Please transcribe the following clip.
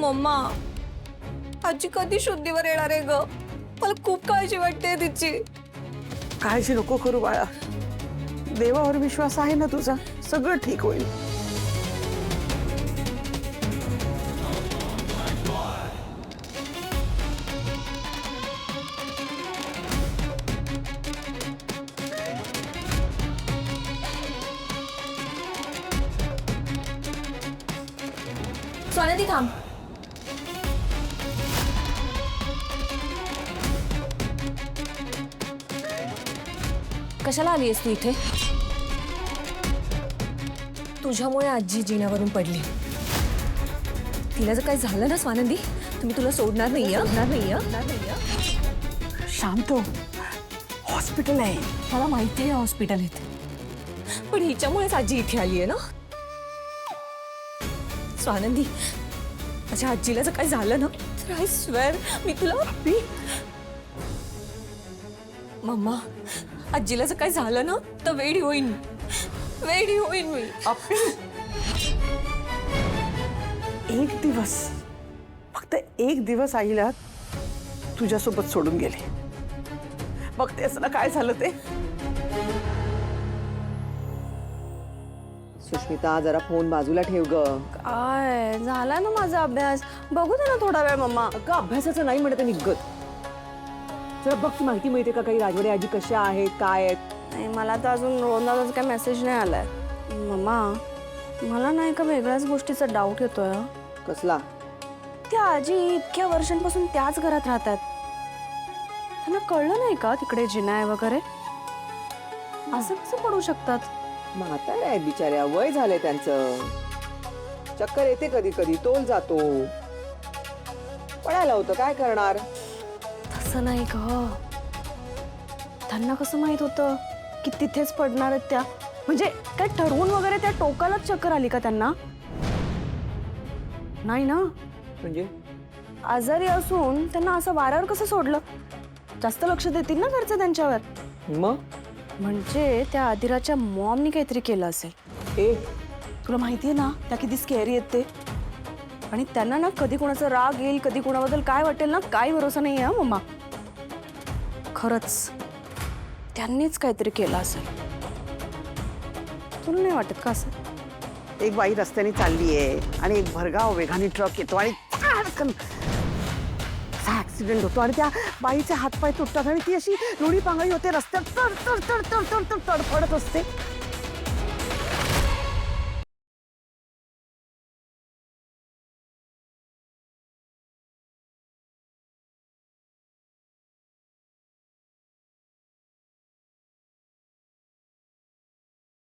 Mamma, आजी कधी शुद्धीवर येणार आहे ग? मला खूप काळजी वाटते तिची. काळजी नको करू बाळा, देवावर विश्वास आहे ना तुझा, सगळं ठीक होईल. स्वानंदी थांब. कशाला आलीयस तू इथे? तुझ्यामुळे आजी जिण्यावरून पडली. तिला जर काही झालं ना स्वानंदी, तुम्ही तुला सोडणार नाहीये. शांत हो, हॉस्पिटल आहे. मला माहिती आहे हॉस्पिटल आहे, पण हिच्यामुळेच आजी इथे आली आहे ना. स्वानंदी, माझ्या आजीला जर काही झालं ना तर आय स्वेअर मी तुला मम्मा, आजीला जर काही झालं ना तर वेडी होईन मी. अप्पी, एक दिवस, फक्त एक दिवस आईला तुझ्यासोबत सोडून गेले. बघतेस ना काय झालं ते. सुष्मिता, जरा फोन बाजूला ठेव ग. काय झाला ना माझा अभ्यास, बघू दे ना थोडा वेळ मम्मा. अगं अभ्यासाचं नाही म्हणत निघत. जरा बघ ती माहिती मिळते का काही, राजवाडे आजी कशा आहेत, काय आहेत. नाही, मला तर अजून रोहनदादाचा काही मेसेज नाही आलाय. मम्मा, मला नाही का वेगळ्याच गोष्टीचा डाऊट येतोय. कसला? त्या आजी इतक्या वर्षांपासून त्याच घरात राहतात. त्यांना कळलं नाही का तिकडे जिना आहे वगैरे? असं कसं पडू शकतात? म्हाताऱ्या आहेत बिचाऱ्या, वय झालंय त्यांचं. चक्कर येते कधी कधी, तोल जातो. पडायला होतं, काय करणार. तसं नाही ग, त्यांना कसं माहित होतं की तिथेच पडणार आहेत त्या? म्हणजे काय ठरवून वगैरे त्या टोकालाच चक्कर आली का त्यांना? नाही ना. म्हणजे आजारी असून त्यांना असं वाऱ्यावर कसं सोडलं? जास्त लक्ष देतील ना घरचे त्यांच्यावर. मग म्हणजे त्या आदिराच्या मॉमनी काहीतरी केलं असेल. ए, तुला माहितीये ना त्या किती स्केअरी आहेत ते. आणि त्यांना ना कधी कोणाचा राग येईल, कधी कोणाबद्दल काय वाटेल ना, काही भरोसा नाही आहे मम्मा. खरंच त्यांनीच काहीतरी केलं असेल. तुला नाही वाटत का असं? एक बाई रस्त्याने चालली आहे आणि एक भरगाव वेगाने ट्रक येतो आणि ऍक्सिडेंट होतो आणि त्या बाईचे हातपाय तुटतात आणि ती अशी लोणी पांगळी होते रस्त्यात, तडफडत असते.